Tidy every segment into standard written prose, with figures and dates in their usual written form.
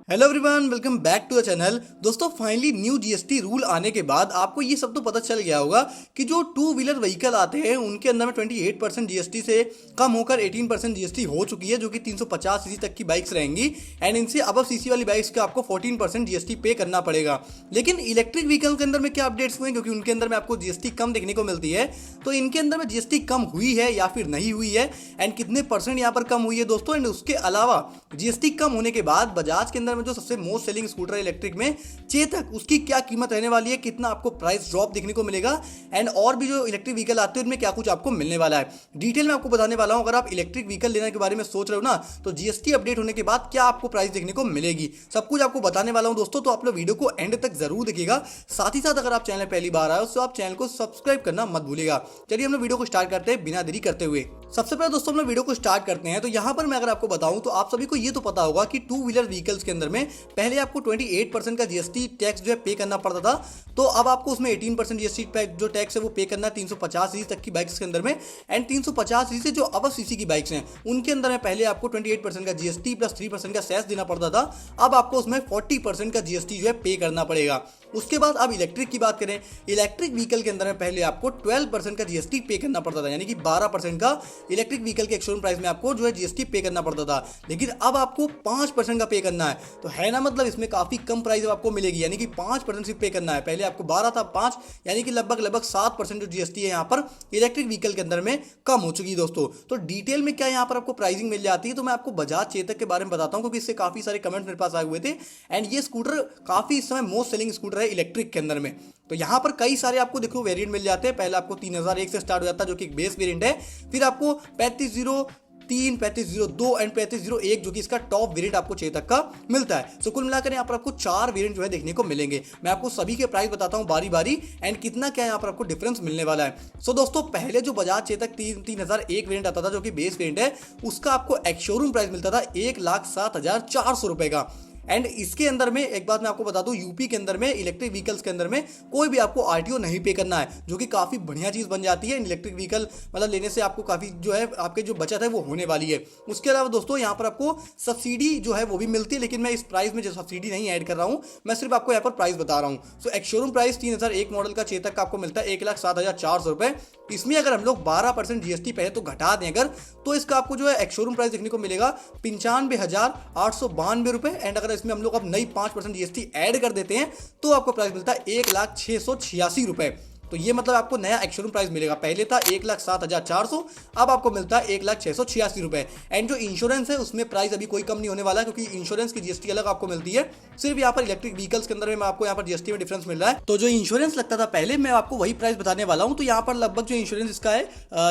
Hello everyone, welcome back to the channel. दोस्तों, finally new GST rule आने के बाद आपको ये सब तो पता चल गया होगा कि जो टू व्हीलर व्हीकल आते हैं उनके अंदर में 28% जीएसटी से कम होकर 18% जीएसटी हो चुकी है, जो कि 350 सीसी तक की बाइक्स रहेंगी। एंड इनसे अबव सीसी वाली बाइक्स का आपको 14% जीएसटी पे करना पड़ेगा। लेकिन इलेक्ट्रिक व्हीकल के अंदर में क्या अपडेट्स हुए, क्योंकि उनके अंदर में आपको जीएसटी कम देखने को मिलती है। तो इनके अंदर में जीएसटी कम हुई है या फिर नहीं हुई है, एंड कितने परसेंट यहाँ पर कम हुई है दोस्तों। एंड उसके अलावा जीएसटी कम होने के बाद बजाज के अंदर में जो सबसे मोस्ट सेलिंग स्कूटर है इलेक्ट्रिक में, चेतक, उसकी क्या कीमत रहने वाली है, कितना आपको प्राइस ड्रॉप देखने को मिलेगा, एंड और भी जो इलेक्ट्रिक व्हीकल आते हैं उनमें क्या कुछ आपको मिलने वाला है, डिटेल में आपको बताने वाला हूं। अगर आप इलेक्ट्रिक व्हीकल लेने के बारे में सोच रहे हो ना, तो जीएसटी अपडेट होने के बाद क्या आपको प्राइस देखने को मिलेगी, सब कुछ आपको बताने वाला हूं दोस्तों। तो आप लोग वीडियो को एंड तक जरूर देखिएगा। साथ ही साथ अगर आप चैनल पहली बार आए हो तो आप चैनल को सब्सक्राइब करना मत भूलिएगा। चलिए हम लोग वीडियो को स्टार्ट करते हैं बिना देरी करते हुए। सबसे पहले दोस्तों हम लोग वीडियो को स्टार्ट करते हैं। तो यहाँ पर मैं अगर आपको बताऊं तो आप सभी को ये तो पता होगा कि टू व्हीलर व्हीकल्स के अंदर में पहले आपको 28% का जीएसटी टैक्स जो है पे करना पड़ता था। तो अब आपको उसमें 18% जीएसटी जो टैक्स है वो पे करना है 350 सीसी तक की बाइक्स के अंदर में। एंड 350 सीसी से जो अबव सीसी की बाइक्स हैं उनके अंदर में पहले आपको 28% का जीएसटी प्लस 3% का सेस देना पड़ता था। अब आपको उसमें 40% का जीएसटी जो है पे करना पड़ेगा। उसके बाद अब इलेक्ट्रिक की बात करें, इलेक्ट्रिक व्हीकल के अंदर में पहले आपको 12% का जीएसटी पे करना पड़ता था, यानी कि 12% का इलेक्ट्रिक व्हीकल के एक्सशोरूम प्राइस में आपको जो है जीएसटी पे करना पड़ता था। लेकिन अब आपको 5% का पे करना है। तो है ना, मतलब इसमें काफी कम प्राइस आपको मिलेगी, यानी कि 5% सिर्फ पे करना है। पहले आपको 12 था, 5, यानी कि लगभग 7% जो जीएसटी है यहाँ पर इलेक्ट्रिक व्हीकल के अंदर में कम हो चुकी है दोस्तों। तो डिटेल में क्या यहाँ पर आपको प्राइसिंग मिल जाती है, तो मैं आपको बजाज चेतक के बारे में बताता हूँ, क्योंकि इससे काफी सारे कमेंट्स मेरे पास आए हुए थे। एंड ये स्कूटर काफी इस समय मोस्ट सेलिंग स्कूटर है इलेक्ट्रिक के अंदर में। तो यहाँ पर कई सारे आपको देखो वेरिएंट मिल जाते हैं। पहले आपको 3001 से स्टार्ट हो जाता है, जो कि एक बेस वेरिएंट है। फिर आपको 3503, 3502 एंड 3501 जो कि इसका टॉप वेरिएंट आपको चेतक का मिलता है। सो कुल मिलाकर यहाँ पर आपको 4 वेरिएंट जो है देखने को मिलेंगे। मैं आपको सभी के प्राइस बताता हूँ बारी बारी, एंड कितना क्या यहाँ पर आपको डिफरेंस मिलने वाला है। सो दोस्तों, पहले जो बजाज चेतक 3001 वेरिएंट आता था, जो कि बेस वेरिएंट है, उसका आपको एक्स-शोरूम प्राइस मिलता था 1,07,400 रुपए का। एंड इसके अंदर में एक बात मैं आपको बता दूं, यूपी के अंदर में इलेक्ट्रिक व्हीकल्स के अंदर में कोई भी आपको आरटीओ नहीं पे करना है, जो कि काफी बढ़िया चीज बन जाती है। इलेक्ट्रिक व्हीकल मतलब लेने से आपको काफी जो है आपके जो बचत है वो होने वाली है। उसके अलावा दोस्तों यहाँ पर आपको सब्सिडी जो है वो भी मिलती है, लेकिन मैं इस प्राइस में जो सब्सिडी नहीं ऐड कर रहा हूँ, मैं सिर्फ आपको यहाँ पर प्राइस बता रहा हूँ। सो एक्स-शोरूम प्राइस 3001 मॉडल का चेतक का आपको मिलता है 1,07,400 रुपए। इसमें अगर हम लोग 12% जीएसटी पहले तो घटा दें अगर, तो इसका आपको जो है एक्स-शोरूम प्राइस देखने को मिलेगा 95,892 रुपए। एंड अगर इसमें हम लोग अब नई 5% जीएसटी ऐड कर देते हैं तो आपको प्राइस मिलता है 1,06,86 रुपए। तो ये मतलब आपको नया एक्स-शोरूम प्राइस मिलेगा। पहले था 1,07,400, अब आपको मिलता है 1,06,86 रुपए। एंड जो इंश्योरेंस है उसमें प्राइस अभी कोई कम नहीं होने वाला है, क्योंकि इंश्योरेंस की जीएसटी अलग आपको मिलती है। सिर्फ यहाँ पर इलेक्ट्रिक व्हीकल्स के अंदर में आपको यहाँ पर जीएसटी में डिफरेंस मिल रहा है। तो जो इंश्योरेंस लगता था पहले, मैं आपको वही प्राइस बताने वाला हूँ। तो यहाँ पर लगभग जो इंश्योरेंस इसका है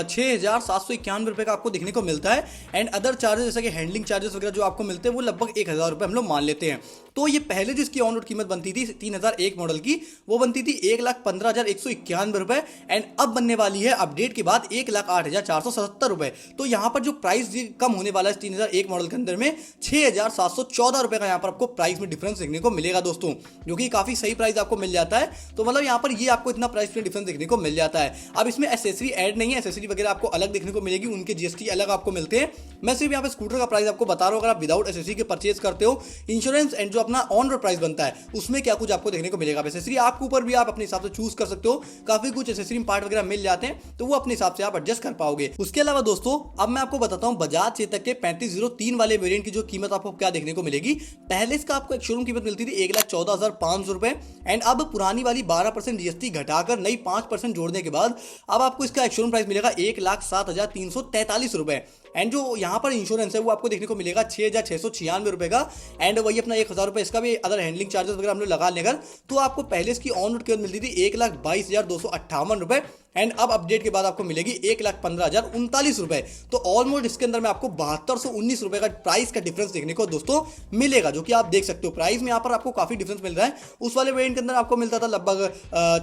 6,791 रुपए का आपको देखने को मिलता है। एंड अदर चार्जेस जैसे कि हैंडलिंग चार्जेस वगैरह जो आपको मिलते हैं वो लगभग 1,000 रुपए हम लोग मान लेते हैं। तो ये पहले जिसकी ऑन रोड कीमत बनती थी 3001 मॉडल की, वो बनती थी 1,15,191 रुपए। एंड अब बनने वाली है अपडेट के बाद 1,08,477 रुपए। तो यहाँ पर जो प्राइस कम होने वाला है 3001 मॉडल के अंदर में 6,714 रुपए का यहाँ पर आपको प्राइस में डिफरेंस देखने को मिलेगा दोस्तों, जो कि काफी सही प्राइस आपको मिल जाता है। तो मतलब यहाँ पर ये आपको इतना प्राइस में डिफरेंस देखने को मिल जाता है। अब इसमें एसेसरी ऐड नहीं है, एसेसरी वगैरह आपको अलग देखने को मिलेगी, उनके जीएसटी अलग आपको मिलते हैं। मैं सिर्फ यहाँ पे स्कूटर का प्राइस आपको बता रहा हूँ। अगर आप विदाउट एसेसरी के परचेज करते हो, इंश्योरेंस एंड जो अपना ऑन रोड प्राइस बनता है उसमें क्या कुछ आपको देखने को मिलेगा। एसेसरी आपके ऊपर भी आप अपने हिसाब से चूज कर सकते हो, काफी कुछ एसेसरी पार्ट वगैरह मिल जाते हैं, तो वो अपने हिसाब से आप एडजस्ट कर पाओगे। उसके अलावा दोस्तों अब मैं आपको बताता हूं बजाज चेतक के 3503 वाले वेरिएंट की जो कीमत आपको क्या देखने को मिलेगी। पहले इसका आपको एक शोरूम कीमत मिलती थी 1,14,500 रुपए। एंड अब पुरानी वाली 12% जीएसटी घटाकर नई 5% जोड़ने के बाद अब आपको इसका एक शोरूम प्राइस मिलेगा 1,07,343 रुपए। एंड जो यहाँ पर इंश्योरेंस है वो आपको देखने को मिलेगा 6,696 रुपए का। एंड वही अपना 1,000 रुपए इसका भी अदर हैंडलिंग चार्जेस वगैरह हम लोग लगा लेकर, तो आपको पहले इसकी ऑन रोड कीमत मिलती थी 1,22,258 रुपए। एंड अब अपडेट के बाद आपको मिलेगी 1,15,039 रुपए। तो ऑलमोस्ट इसके अंदर में आपको 7,219 रुपए का प्राइस का डिफरेंस देखने को दोस्तों मिलेगा, जो कि आप देख सकते हो। प्राइस में यहाँ पर आपको काफी डिफरेंस मिल रहा है। उस वाले वेरिएंट के अंदर आपको मिलता था लगभग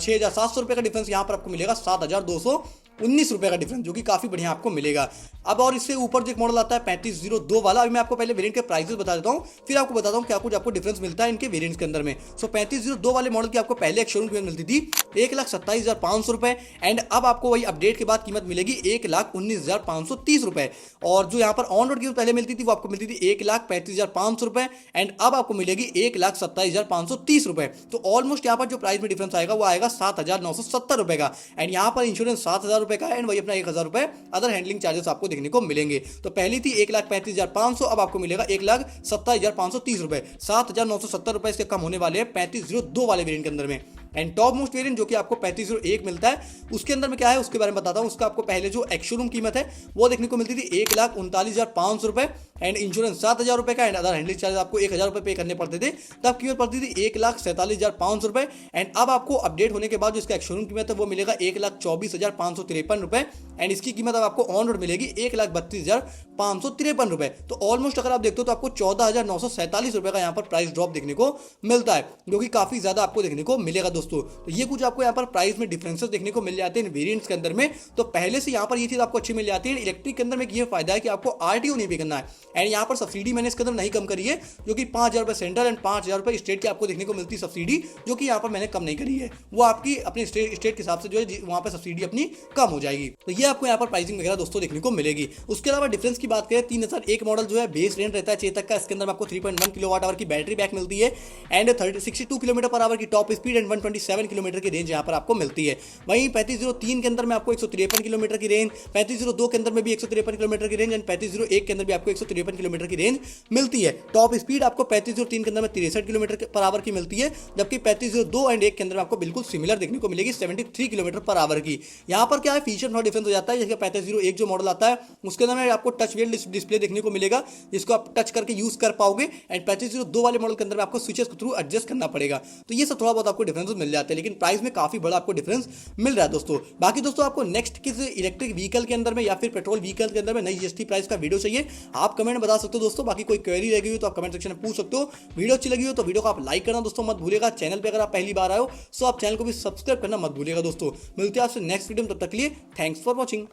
6,700 रुपए का डिफरेंस, यहाँ पर आपको मिलेगा 7,219 रुपए का डिफरेंस, जो कि काफी बढ़िया आपको मिलेगा। अब और इससे ऊपर जो एक मॉडल आता है 3502 वाला, अभी मैं आपको पहले वेरिएंट के प्राइसेस बता देता हूँ, फिर आपको बताता हूँ क्या कुछ आपको डिफरेंस मिलता है इनके वेरिएंट्स के अंदर में। सो 3502 वाले मॉडल की आपको पहले एक शोरूम कीमत मिलती थी 1,27,500 रुपए। एंड अब आपको वही अपडेट के बाद कीमत मिलेगी 1,19,530 रुपए। और जो यहाँ पर ऑन रोड की पहले मिलती थी वो आपको मिलती थी 1,35,500 रुपए, एंड अब आपको मिलेगी 1,27,530 रुपए। तो ऑलमोस्ट यहाँ पर जो प्राइस में डिफरेंस आएगा वो आएगा 7,970 रुपए का। एंड यहाँ पर इंश्योरेंस 7,000 रुपए का है, एंड वही अपना 1,000 रुपए अदर हैंडलिंग चार्जेस आपको देखने को मिलेंगे। तो पहली थी 1,35,500, अब आपको मिलेगा 1,27,530 रुपए। 7,970 रुपए इसके कम होने वाले हैं 3502 वाले वेरिएंट के अंदर में। एंड टॉप मोस्ट वेरिएंट जो कि आपको 3501 मिलता है, उसके अंदर में क्या है उसके बारे में बताता हूं। उसका आपको पहले जो एक्स-शोरूम कीमत है वो देखने को मिलती थी 1,39,500 रुपए, एंड इंश्योरेंस 7,000 रुपए का, एंड अदर हैंडलिंग चार्ज आपको 1,000 रुपए पे करने पड़ते थे। तब कीमत पड़ती थी 1,47,500 रुपए। एंड अब आपको अपडेट होने के बाद जो इसका एक्स-शोरूम कीमत है वो मिलेगा 1,24,553 रुपए, एंड इसकी कीमत अब आपको ऑन रोड मिलेगी 1,32,553 रुपए। तो ऑलमोस्ट अगर आप देखते हो तो आपको 14,947 रुपए का यहाँ पर प्राइस ड्रॉप देखने को मिलता है, जो कि काफी ज्यादा आपको देखने को मिलेगा दोस्तों। तो ये कुछ आपको यहाँ पर प्राइस में डिफरेंसेस देखने को मिल जाते हैं वेरिएंट्स के अंदर में। तो पहले से यहाँ पर ये चीज आपको अच्छी मिल जाती है। इलेक्ट्रिक के अंदर में ये फायदा है कि आपको आरटीओ नहीं पे करना है, एंड यहाँ पर सब्सिडी मैंने इसके अंदर नहीं कम करी है, जो कि 5,000 रुपए सेंट्रल एंड 5,000 रुपए स्टेट की आपको देखने को मिलती है सब्सिडी, जो कि यहाँ पर मैंने कम नहीं करी है। वो आपकी अपने स्टेट के हिसाब से जो है वहाँ पर सब्सिडी अपनी कम हो जाएगी। तो ये आपको यहाँ पर प्राइसिंग वगैरह दोस्तों देखने को मिलेगी। उसके अलावा डिफरेंस की बात करें, 3001 मॉडल जो है बेस रेंज रहता है चेतक का, इसके अंदर आपको 3.1 किलोवाट आवर की बैटरी बैक मिलती है, एंड 62 किलोमीटर पर आवर की टॉप स्पीड, एंड 127 किलोमीटर की रेंज यहाँ पर आपको मिलती है। वहीं 3503 के अंदर में आपको 153 किलोमीटर की रेंज, 3502 के अंदर में भी 153 किलोमीटर की रेंज, एंड 3501 के अंदर भी आपको 153 किलोमीटर की रेंज मिलती है। टॉप स्पीड आपको 3503 के अंदर में 63 किलोमीटर पर आवर की मिलती है, जबकि 3502 एंड 1 के अंदर में आपको बिल्कुल सिमिलर देखने को मिलेगी 73 किलोमीटर पर आवर की। यहाँ पर क्या है फीचर थोड़ा डिफरेंस हो जाता है। जैसे 3501 जो मॉडल आता है उसके अंदर में आपको टच व्हील डिस्प्ले देखने को मिलेगा, जिसको आप टच करके यूज कर पाओगे, एंड 3502 वाले मॉडल के अंदर में आपको स्विचेस के थ्रू एडजस्ट करना पड़ेगा। तो ये सब थोड़ा बहुत आपको डिफरेंस मिल जाते हैं, लेकिन प्राइस में काफी बड़ा आपको डिफरेंस मिल रहा है दोस्तों। बाकी दोस्तों आपको नेक्स्ट किस इलेक्ट्रिक व्हीकल के अंदर में या फिर पेट्रोल व्हीकल के अंदर में नई जीएसटी प्राइस का वीडियो चाहिए, आप कमेंट बता सकते हो दोस्तों। बाकी कोई क्वेरी लगी हो तो आप कमेंट सेक्शन में पूछ सकते हो। वीडियो अच्छी लगी हो तो वीडियो को आप लाइक करना दोस्तों मत भूलिएगा। चैनल पे अगर आप पहली बार आए हो तो आप चैनल को भी सब्सक्राइब करना मत भूलिएगा दोस्तों। मिलते हैं आपसे नेक्स्ट वीडियो में, तब तक के लिए थैंक्स फॉर वॉचिंग।